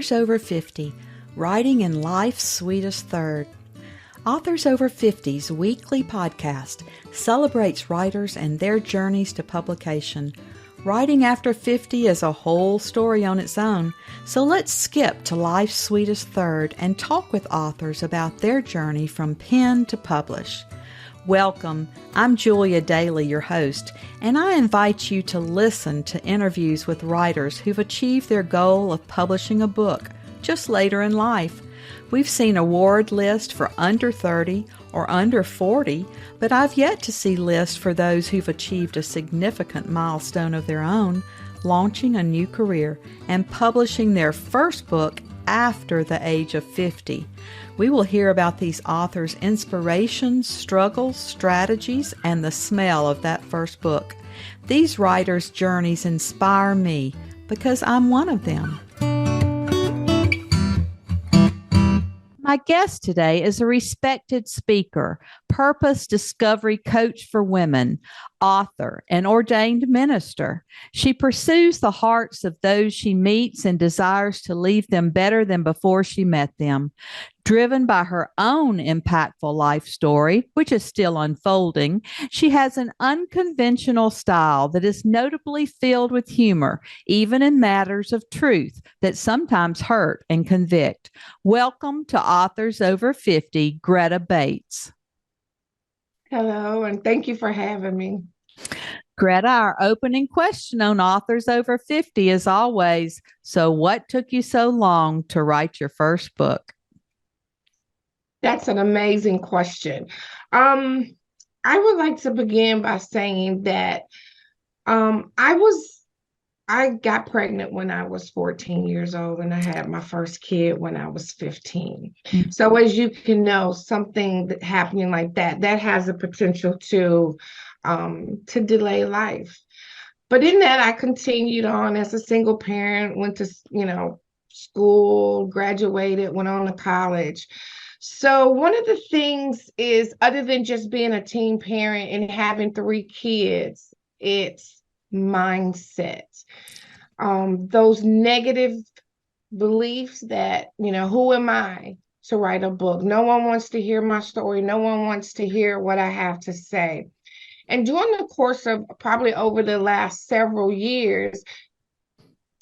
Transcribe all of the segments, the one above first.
Authors Over 50, Writing in Life's Sweetest Third. Authors Over 50's weekly podcast celebrates writers and their journeys to publication. Writing after 50 is a whole story on its own, so let's skip to life's sweetest third and talk with authors about their journey from pen to publish. Welcome, I'm Julia Daly, your host, and I invite you to listen to interviews with writers who've achieved their goal of publishing a book just later in life. We've seen award lists for under 30 or under 40, but I've yet to see lists for those who've achieved a significant milestone of their own, launching a new career and publishing their first book after the age of 50. We will hear about these authors' inspirations, struggles, strategies, and the smell of that first book. These writers' journeys inspire me because I'm one of them. My guest today is a respected speaker, purpose discovery coach for women, author, and ordained minister. She pursues the hearts of those she meets and desires to leave them better than before she met them. Driven by her own impactful life story, which is still unfolding, she has an unconventional style that is notably filled with humor, even in matters of truth that sometimes hurt and convict. Welcome to Authors Over 50, Greta Bates. Hello, and thank you for having me. Greta, our opening question on Authors Over 50 is always, so what took you so long to write your first book? That's an amazing question. I would like to begin by saying that I got pregnant when I was 14 years old, and I had my first kid when I was 15. Mm-hmm. So as you can know, something that happening like that has a potential to delay life. But in that, I continued on as a single parent, went to, school, graduated, went on to college. So one of the things is, other than just being a teen parent and having 3 kids, it's mindset. Those negative beliefs that, who am I to write a book? No one wants to hear my story. No one wants to hear what I have to say. And during the course of probably over the last several years,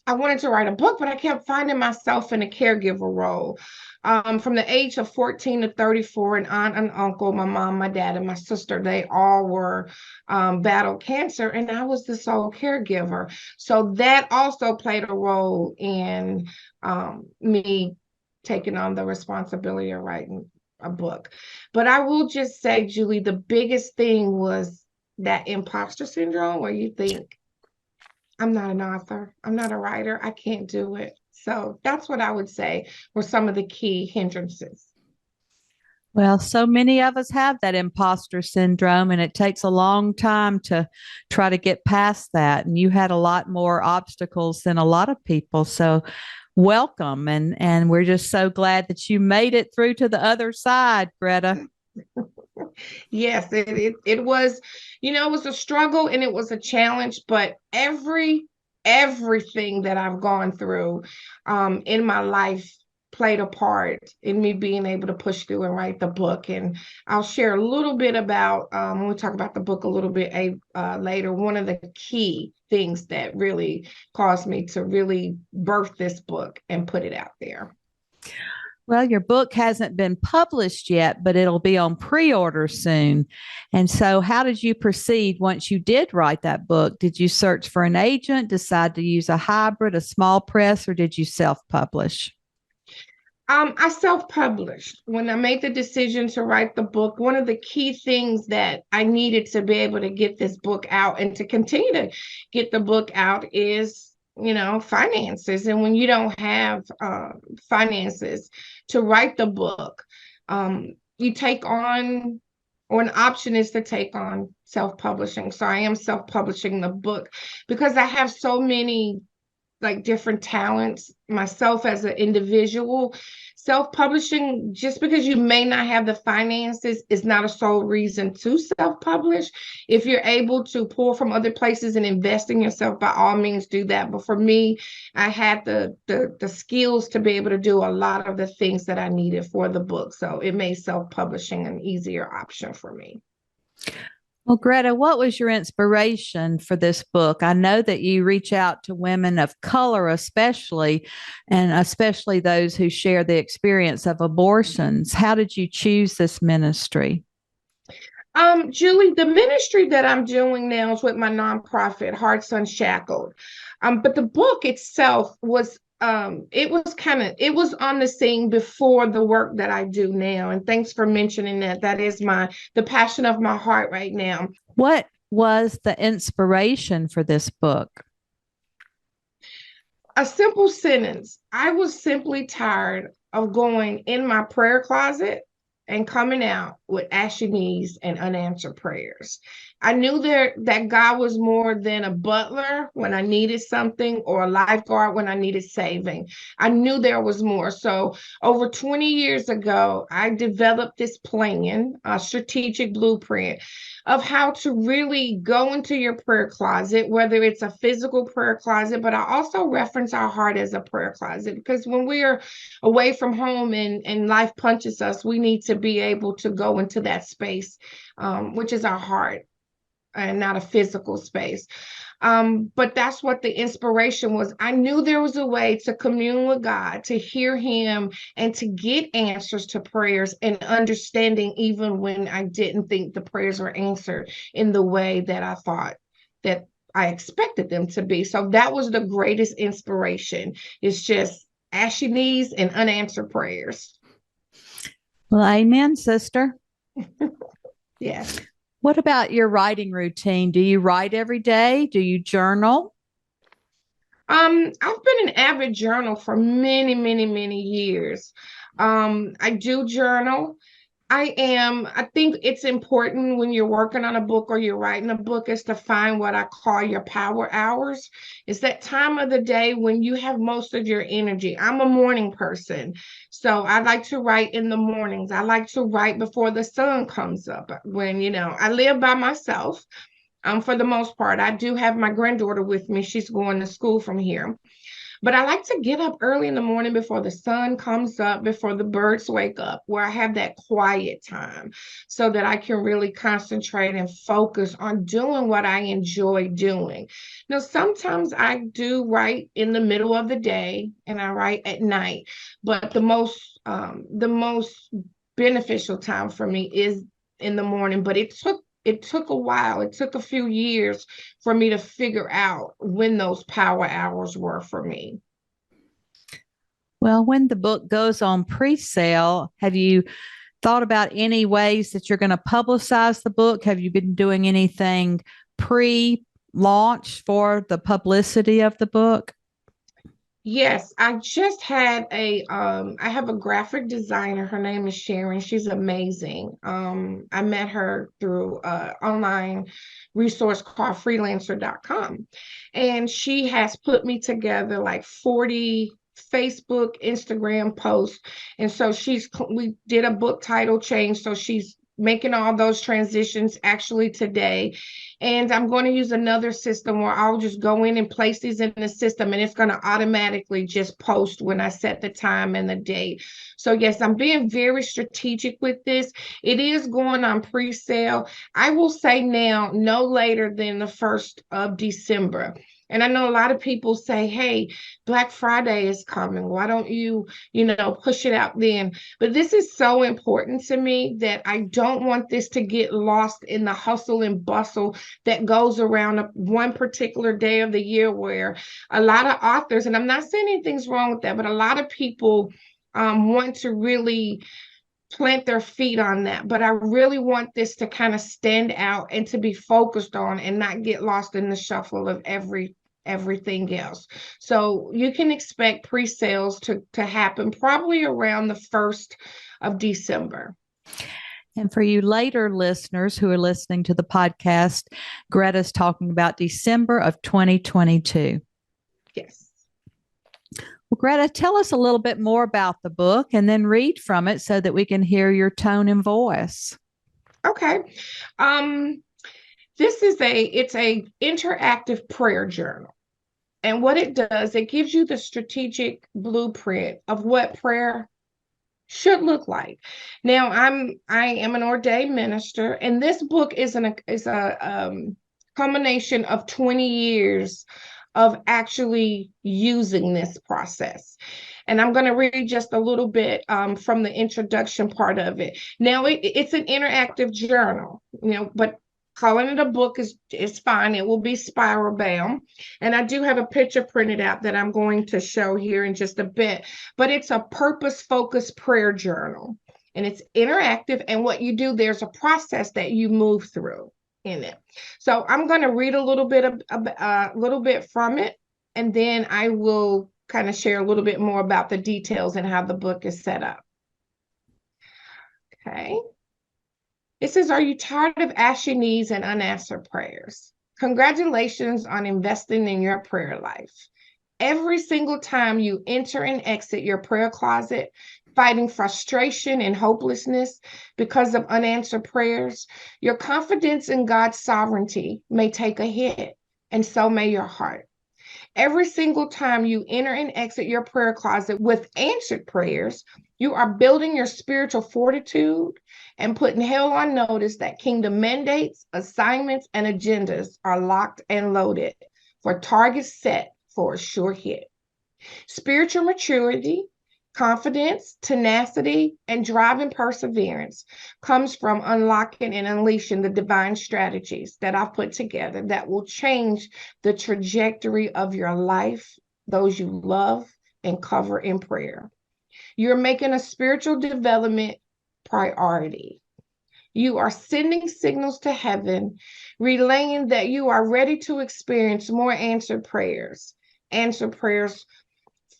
I wanted to write a book, but I kept finding myself in a caregiver role. From the age of 14 to 34, an aunt and uncle, my mom, my dad, and my sister, they all were battled cancer, and I was the sole caregiver. So that also played a role in me taking on the responsibility of writing a book. But I will just say, Julie, the biggest thing was that imposter syndrome, where you think, I'm not an author, I'm not a writer, I can't do it. So that's what I would say were some of the key hindrances. Well, so many of us have that imposter syndrome, and it takes a long time to try to get past that. And you had a lot more obstacles than a lot of people. So welcome. And we're just so glad that you made it through to the other side, Greta. Yes, it was, it was a struggle and it was a challenge, but everything that I've gone through in my life played a part in me being able to push through and write the book. And I'll share a little bit about, when we talk about the book a little bit later, one of the key things that really caused me to really birth this book and put it out there. Well, your book hasn't been published yet, but it'll be on pre-order soon. And so how did you proceed once you did write that book? Did you search for an agent, decide to use a hybrid, a small press, or did you self-publish? I self-published. When I made the decision to write the book, one of the key things that I needed to be able to get this book out and to continue to get the book out is finances. And when you don't have finances to write the book, you take on, or an option is to take on self-publishing. So I am self-publishing the book because I have so many different talents myself as an individual. self-publishing, just because you may not have the finances, is not a sole reason to self-publish. If you're able to pull from other places and invest in yourself, by all means do that. But for me, I had the skills to be able to do a lot of the things that I needed for the book. So it made self-publishing an easier option for me. Well, Greta, what was your inspiration for this book? I know that you reach out to women of color, especially, and especially those who share the experience of abortions. How did you choose this ministry? Julie, the ministry that I'm doing now is with my nonprofit, Hearts Unshackled. But the book itself was it was on the scene before the work that I do now. And thanks for mentioning that. That is the passion of my heart right now. What was the inspiration for this book? A simple sentence. I was simply tired of going in my prayer closet and coming out with ashy knees and unanswered prayers. I knew that God was more than a butler when I needed something, or a lifeguard when I needed saving. I knew there was more. So over 20 years ago, I developed this plan, a strategic blueprint of how to really go into your prayer closet, whether it's a physical prayer closet, but I also reference our heart as a prayer closet, because when we're away from home and life punches us, we need to be able to go into that space, which is our heart, and not a physical space. But that's what the inspiration was. I knew there was a way to commune with God, to hear him, and to get answers to prayers, and understanding even when I didn't think the prayers were answered in the way that I thought that I expected them to be. So that was the greatest inspiration. It's just ashy knees and unanswered prayers. Well, amen, sister. Yes. What about your writing routine? Do you write every day? Do you journal? I've been an avid journal for many, many, many years. I do journal. I think it's important when you're working on a book or you're writing a book, is to find what I call your power hours. It's that time of the day when you have most of your energy. I'm a morning person, so I like to write in the mornings. I like to write before the sun comes up. When, I live by myself. For the most part, I do have my granddaughter with me. She's going to school from here. But I like to get up early in the morning before the sun comes up, before the birds wake up, where I have that quiet time so that I can really concentrate and focus on doing what I enjoy doing. Now, sometimes I do write in the middle of the day and I write at night, but the most beneficial time for me is in the morning. But it took a while. It took a few years for me to figure out when those power hours were for me. Well, when the book goes on pre-sale, have you thought about any ways that you're going to publicize the book? Have you been doing anything pre-launch for the publicity of the book? Yes, I just had I have a graphic designer. Her name is Sharon. She's amazing. I met her through an online resource called freelancer.com. And she has put me together like 40 Facebook, Instagram posts. And so we did a book title change. So she's making all those transitions actually today. And I'm going to use another system where I'll just go in and place these in the system, and it's going to automatically just post when I set the time and the date. So yes, I'm being very strategic with this. It is going on pre-sale. I will say now, no later than the 1st of December. And I know a lot of people say, hey, Black Friday is coming. Why don't you push it out then? But this is so important to me that I don't want this to get lost in the hustle and bustle that goes around one particular day of the year, where a lot of authors, and I'm not saying anything's wrong with that, but a lot of people want to really plant their feet on that. But I really want this to kind of stand out and to be focused on and not get lost in the shuffle of everything else. So you can expect pre-sales to happen probably around the 1st of December. And for you later listeners who are listening to the podcast, Greta's talking about December of 2022. Yes. Well, Greta, tell us a little bit more about the book and then read from it so that we can hear your tone and voice. Okay. Um, this is it's a interactive prayer journal. And what it does, it gives you the strategic blueprint of what prayer should look like. Now, I am an ordained minister, and this book is a combination of 20 years of actually using this process. And I'm going to read just a little bit from the introduction part of it. Now, it's an interactive journal, but calling it a book is fine. It will be spiral bound. And I do have a picture printed out that I'm going to show here in just a bit, but it's a purpose-focused prayer journal. And it's interactive. And what you do, there's a process that you move through in it. So I'm going to read a little bit from it, and then I will kind of share a little bit more about the details and how the book is set up. Okay. It says, are you tired of ashy knees and unanswered prayers? Congratulations on investing in your prayer life. Every single time you enter and exit your prayer closet, fighting frustration and hopelessness because of unanswered prayers, your confidence in God's sovereignty may take a hit, and so may your heart. Every single time you enter and exit your prayer closet with answered prayers, you are building your spiritual fortitude and putting hell on notice that kingdom mandates, assignments, and agendas are locked and loaded for targets set for a sure hit. Spiritual maturity, confidence, tenacity, and driving perseverance comes from unlocking and unleashing the divine strategies that I've put together that will change the trajectory of your life, those you love, and cover in prayer. You're making a spiritual development priority. You are sending signals to heaven, relaying that you are ready to experience more answered prayers. Answered prayers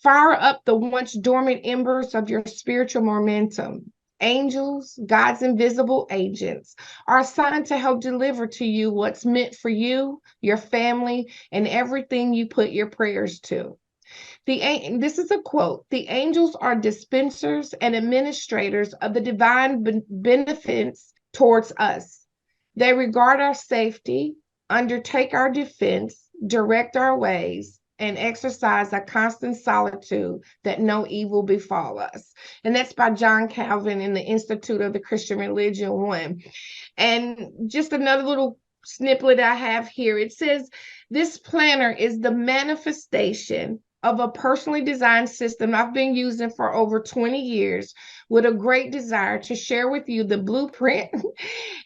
fire up the once dormant embers of your spiritual momentum. Angels, God's invisible agents, are assigned to help deliver to you what's meant for you, your family, and everything you put your prayers to. This is a quote. The angels are dispensers and administrators of the divine benefits towards us. They regard our safety, undertake our defense, direct our ways, and exercise a constant solitude that no evil befall us. And that's by John Calvin in the Institute of the Christian Religion 1. And just another little snippet I have here. It says, this planner is the manifestation of a personally designed system I've been using for over 20 years with a great desire to share with you the blueprint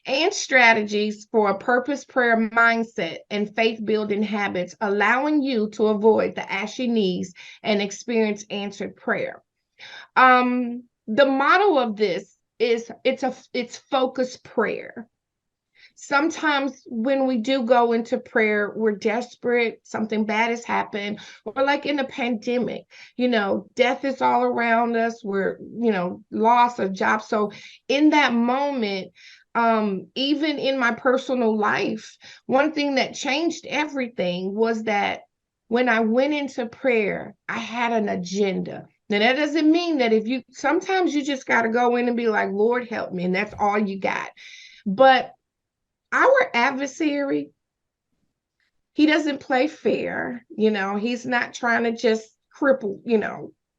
and strategies for a purpose prayer mindset and faith building habits, allowing you to avoid the ashy knees and experience answered prayer. The motto of this is it's focused prayer. Sometimes when we do go into prayer, we're desperate, something bad has happened, or like in a pandemic, death is all around us, we're, loss of job. So in that moment, even in my personal life, one thing that changed everything was that when I went into prayer, I had an agenda. Now, that doesn't mean that sometimes you just got to go in and be like, Lord, help me. And that's all you got. But our adversary, he doesn't play fair. He's not trying to just cripple,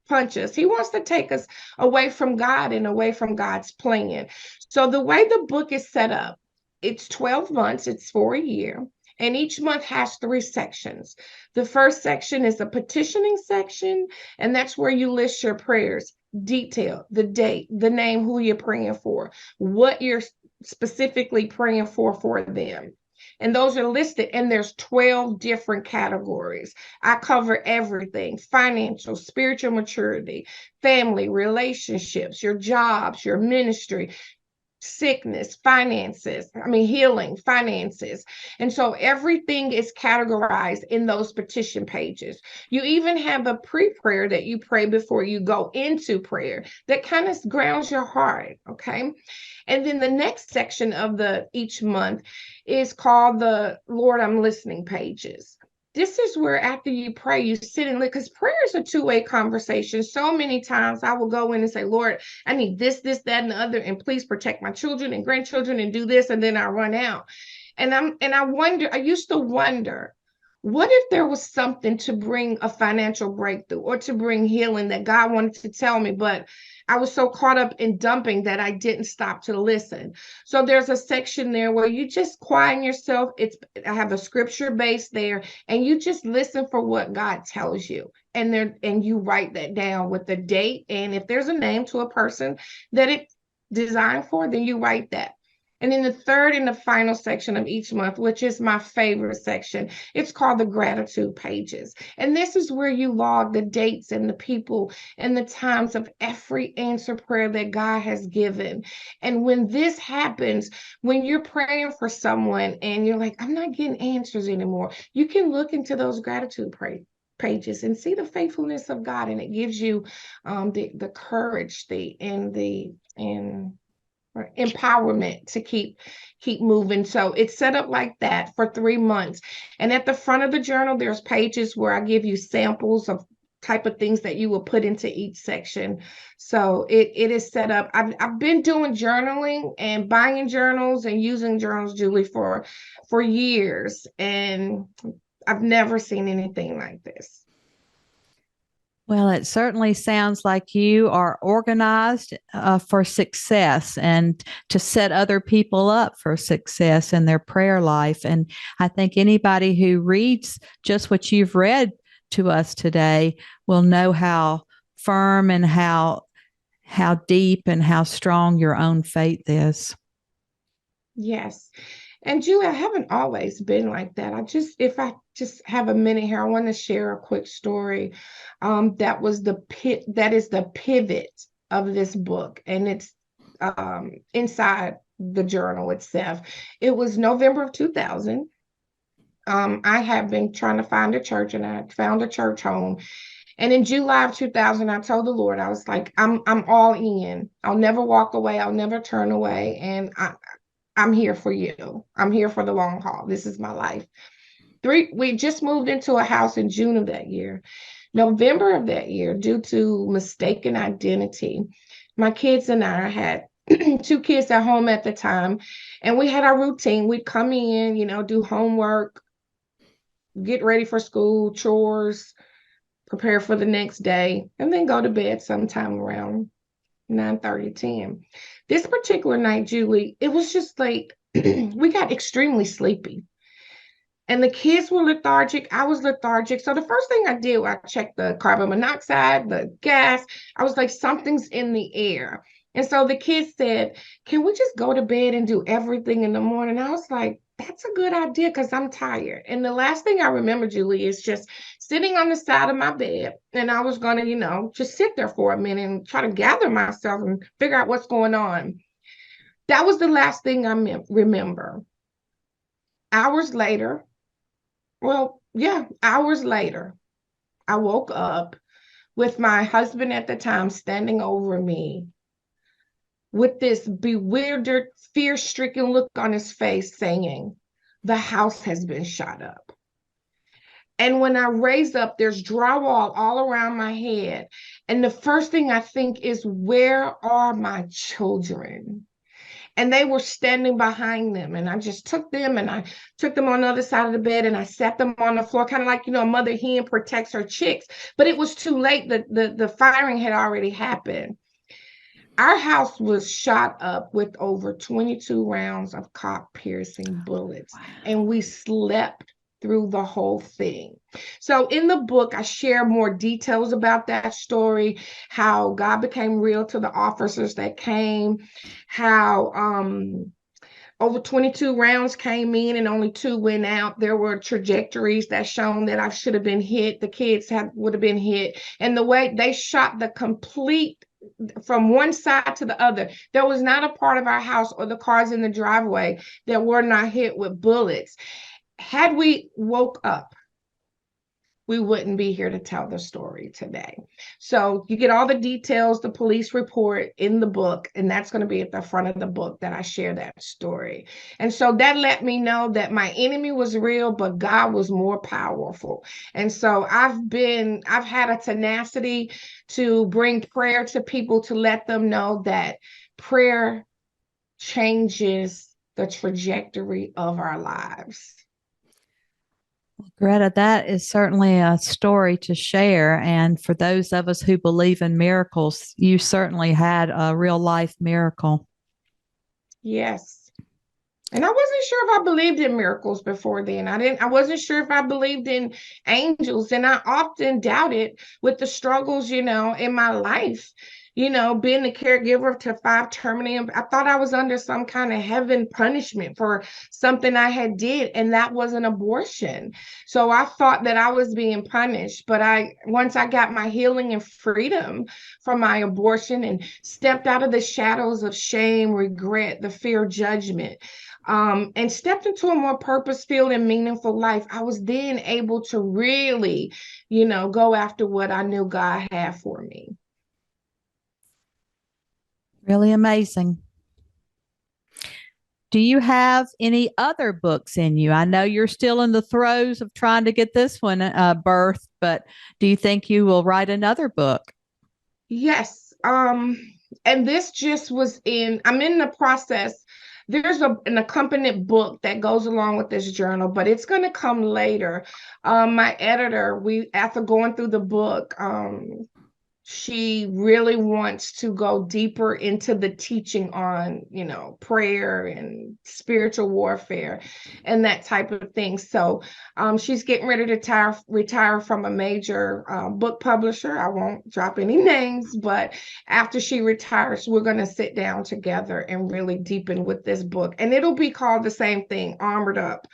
punch us. He wants to take us away from God and away from God's plan. So the way the book is set up, it's 12 months, it's for a year, and each month has 3 sections. The first section is a petitioning section, and that's where you list your prayers, detail, the date, the name, who you're praying for, what you're specifically praying for them. And those are listed, and there's 12 different categories. I cover everything: financial, spiritual maturity, family, relationships, your jobs, your ministry, sickness, healing, finances. And so everything is categorized in those petition pages. You even have a pre-prayer that you pray before you go into prayer that kind of grounds your heart, okay? And then the next section of each month is called the Lord, I'm listening pages. this is where after you pray, you sit and look, because prayer is a two-way conversation. So many times I will go in and say, Lord, I need this, that, and the other, and please protect my children and grandchildren and do this, and then I run out. I used to wonder, what if there was something to bring a financial breakthrough or to bring healing that God wanted to tell me, but I was so caught up in dumping that I didn't stop to listen. So there's a section there where you just quiet yourself. I have a scripture base there, and you just listen for what God tells you. And you write that down with the date. And if there's a name to a person that it's designed for, then you write that. And in the third and the final section of each month, which is my favorite section, it's called the gratitude pages. And this is where you log the dates and the people and the times of every answer prayer that God has given. And when this happens, when you're praying for someone and you're like, I'm not getting answers anymore, you can look into those gratitude pages and see the faithfulness of God. And it gives you the courage, and empowerment to keep moving. So it's set up like that for 3 months. And at the front of the journal, there's pages where I give you samples of type of things that you will put into each section. So it is set up. I've been doing journaling and buying journals and using journals, Julie, for years, and I've never seen anything like this. Well, it certainly sounds like you are organized for success and to set other people up for success in their prayer life. And I think anybody who reads just what you've read to us today will know how firm and how deep and how strong your own faith is. Yes. And Julie, I haven't always been like that. If I just have a minute here, I want to share a quick story. That is the pivot of this book, and it's inside the journal itself. It was November of 2000. I have been trying to find a church, and I found a church home. And in July of 2000, I told the Lord, I was like, I'm all in. I'll never walk away. I'll never turn away. And I'm here for you. I'm here for the long haul. This is my life. We just moved into a house in June of that year. November of that year, due to mistaken identity, my kids and I had 2 kids at home at the time, and we had our routine. We'd come in, do homework, get ready for school, chores, prepare for the next day, and then go to bed sometime around 9:30, 10. This particular night, Julie, it was just like we got extremely sleepy. And the kids were lethargic. I was lethargic. So the first thing I did, I checked the carbon monoxide, the gas. I was like, something's in the air. And so the kids said, can we just go to bed and do everything in the morning? I was like, that's a good idea because I'm tired. And the last thing I remember, Julie, is just sitting on the side of my bed. And I was going to, just sit there for a minute and try to gather myself and figure out what's going on. That was the last thing I remember. Hours later, hours later, I woke up with my husband at the time standing over me with this bewildered, fear-stricken look on his face saying, the house has been shot up. And when I raise up, there's drywall all around my head. And the first thing I think is, where are my children? And they were standing behind them. And I just took them and I took them on the other side of the bed and I sat them on the floor, kind of like, a mother hen protects her chicks. But it was too late. The firing had already happened. Our house was shot up with over 22 rounds of cop-piercing bullets, and we slept through the whole thing. So in the book, I share more details about that story, how God became real to the officers that came, how over 22 rounds came in and only 2 went out. There were trajectories that shown that I should have been hit. The kids would have been hit. And the way they shot the complete from one side to the other, there was not a part of our house or the cars in the driveway that were not hit with bullets. Had we woke up we wouldn't be here to tell the story today. So you get all the details, the police report in the book, and that's going to be at the front of the book that I share that story. And so that let me know that my enemy was real, but God was more powerful. And so I've had a tenacity to bring prayer to people, to let them know that prayer changes the trajectory of our lives. Greta, that is certainly a story to share. And for those of us who believe in miracles, you certainly had a real life miracle. Yes. And I wasn't sure if I believed in miracles before then. I wasn't sure if I believed in angels. And I often doubted with the struggles, in my life, being the caregiver to 5 terminally. I thought I was under some kind of heaven punishment for something I had did, and that was an abortion. So I thought that I was being punished. But once I got my healing and freedom from my abortion and stepped out of the shadows of shame, regret, the fear, judgment, and stepped into a more purpose-filled and meaningful life, I was then able to really, go after what I knew God had for me. Really amazing. Do you have any other books in you? I know you're still in the throes of trying to get this one birthed, but do you think you will write another book? Yes. And this just I'm in the process. There's an accompanied book that goes along with this journal, but it's going to come later. My editor, after going through the book, she really wants to go deeper into the teaching on, prayer and spiritual warfare and that type of thing. So she's getting ready to retire from a major book publisher. I won't drop any names, but after she retires, we're going to sit down together and really deepen with this book. And it'll be called the same thing, Armored Up.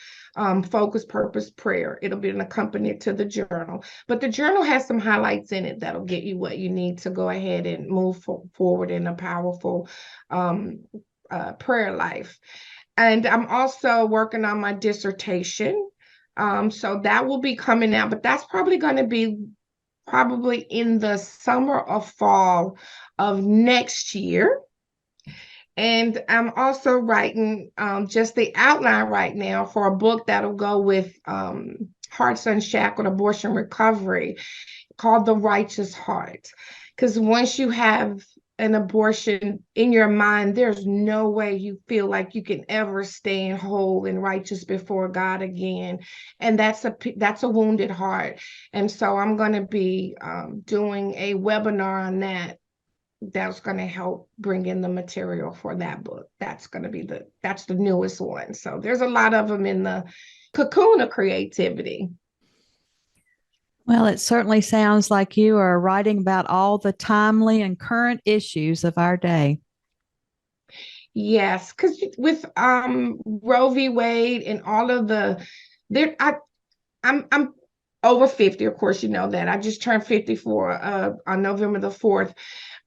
Focus, Purpose, Prayer. It'll be an accompaniment to the journal, but the journal has some highlights in it that'll get you what you need to go ahead and move forward in a powerful prayer life. And I'm also working on my dissertation. So that will be coming out, but that's probably going to be in the summer or fall of next year. And I'm also writing just the outline right now for a book that'll go with Hearts Unshackled, Abortion Recovery, called The Righteous Heart. Because once you have an abortion in your mind, there's no way you feel like you can ever stand whole and righteous before God again. And that's a wounded heart. And so I'm going to be doing a webinar on that. That's going to help bring in the material for that book. That's going to be that's the newest one. So there's a lot of them in the cocoon of creativity. Well, it certainly sounds like you are writing about all the timely and current issues of our day. Yes, because with Roe v. Wade and all of there, I'm over 50, of course, you know that. I just turned 54 on November the 4th.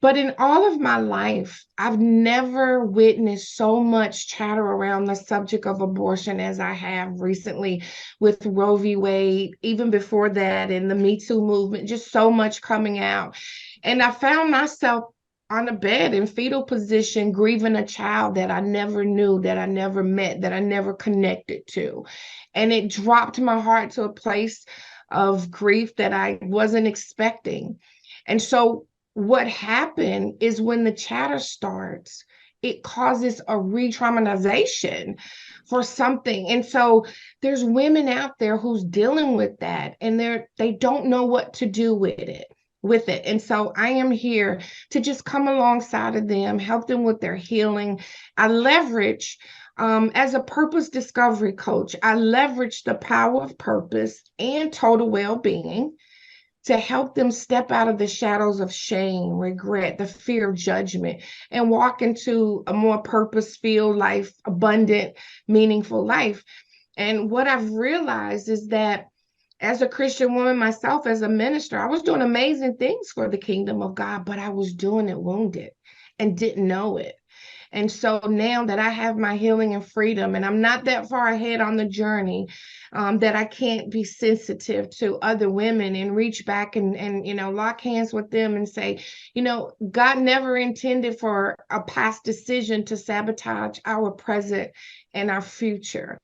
But in all of my life, I've never witnessed so much chatter around the subject of abortion as I have recently with Roe v. Wade, even before that, and the Me Too movement, just so much coming out. And I found myself on a bed in fetal position, grieving a child that I never knew, that I never met, that I never connected to. And it dropped my heart to a place of grief that I wasn't expecting. And so what happened is when the chatter starts, it causes a re-traumatization for something. And so there's women out there who's dealing with that, and they don't know what to do with it. And so I am here to just come alongside of them, help them with their healing. I leverage as a purpose discovery coach, I leverage the power of purpose and total well-being to help them step out of the shadows of shame, regret, the fear of judgment, and walk into a more purpose-filled life, abundant, meaningful life. And what I've realized is that as a Christian woman myself, as a minister, I was doing amazing things for the kingdom of God, but I was doing it wounded and didn't know it. And so now that I have my healing and freedom, and I'm not that far ahead on the journey, that I can't be sensitive to other women and reach back and lock hands with them and say, God never intended for a past decision to sabotage our present and our future.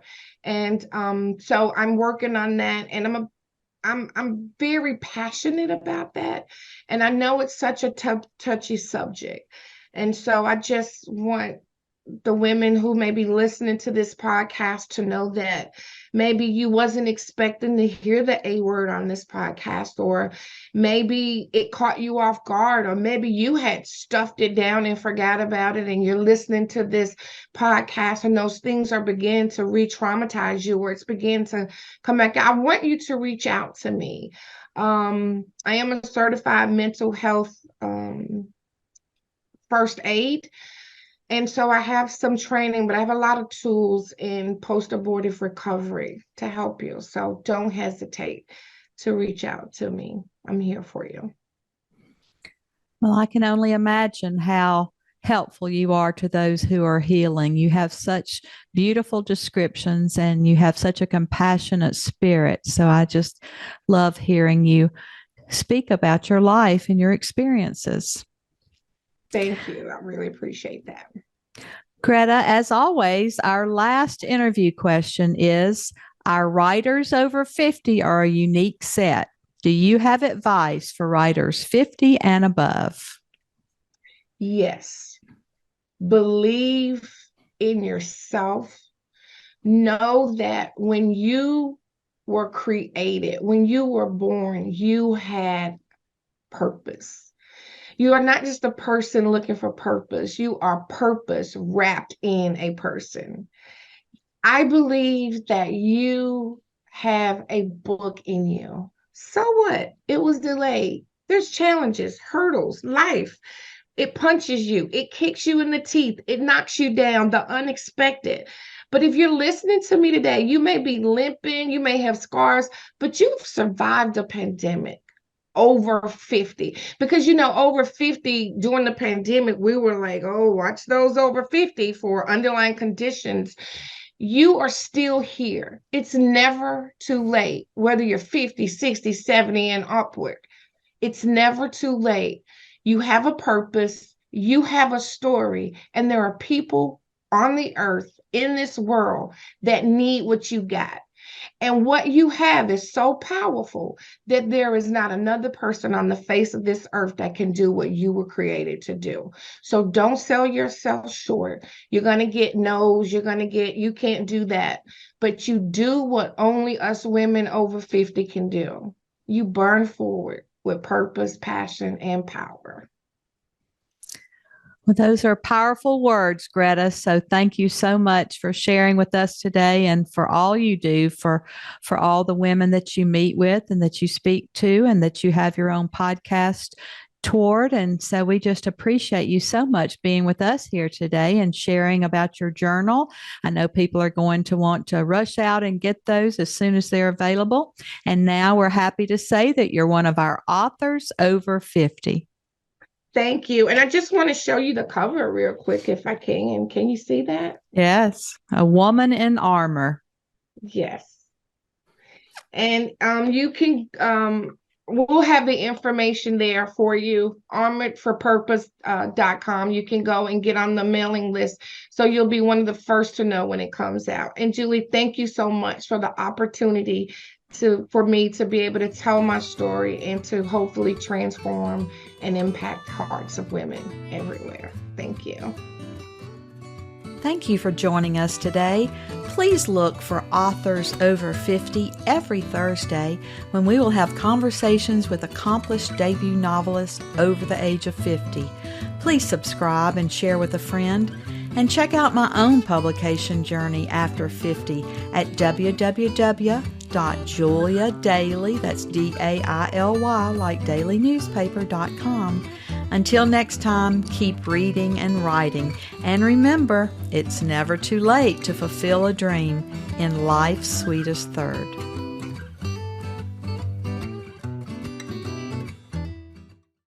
And so I'm working on that, and I'm very passionate about that. And I know it's such a touchy subject. And so I just want the women who may be listening to this podcast to know that maybe you wasn't expecting to hear the A word on this podcast, or maybe it caught you off guard, or maybe you had stuffed it down and forgot about it, and you're listening to this podcast and those things are beginning to re-traumatize you, or it's beginning to come back. I want you to reach out to me. I am a certified mental health first aid. And so I have some training, but I have a lot of tools in post-abortive recovery to help you. So don't hesitate to reach out to me. I'm here for you. Well, I can only imagine how helpful you are to those who are healing. You have such beautiful descriptions and you have such a compassionate spirit. So I just love hearing you speak about your life and your experiences. Thank you. I really appreciate that. Greta, as always, our last interview question is, our writers over 50 are a unique set. Do you have advice for writers 50 and above? Yes. Believe in yourself. Know that when you were created, when you were born, you had purpose. You are not just a person looking for purpose. You are purpose wrapped in a person. I believe that you have a book in you. So what? It was delayed. There's challenges, hurdles, life. It punches you. It kicks you in the teeth. It knocks you down, the unexpected. But if you're listening to me today, you may be limping, you may have scars, but you've survived a pandemic. Over 50, because over 50 during the pandemic, we were like, oh, watch those over 50 for underlying conditions. You are still here. It's never too late, whether you're 50, 60, 70 and upward. It's never too late. You have a purpose, you have a story, and there are people on the earth in this world that need what you got. And what you have is so powerful that there is not another person on the face of this earth that can do what you were created to do. So don't sell yourself short. You're going to get no's. You can't do that. But you do what only us women over 50 can do. You burn forward with purpose, passion, and power. Well, those are powerful words, Greta. So thank you so much for sharing with us today and for all you do for all the women that you meet with and that you speak to and that you have your own podcast toward. And so we just appreciate you so much being with us here today and sharing about your journal. I know people are going to want to rush out and get those as soon as they're available. And now we're happy to say that you're one of our authors over 50. Thank you. And I just want to show you the cover real quick if I can. Can you see that? Yes. A woman in armor. Yes. And you can, we'll have the information there for you, armoredforpurpose.com. You can go and get on the mailing list. So you'll be one of the first to know when it comes out. And Julie, thank you so much for the opportunity for me to be able to tell my story and to hopefully transform and impact hearts of women everywhere. Thank you. Thank you for joining us today. Please look for Authors Over 50 every Thursday when we will have conversations with accomplished debut novelists over the age of 50. Please subscribe and share with a friend. And check out my own publication journey after 50 at www.juliadaily, that's DAILY, like dailynewspaper.com. Until next time, keep reading and writing. And remember, it's never too late to fulfill a dream in life's sweetest third.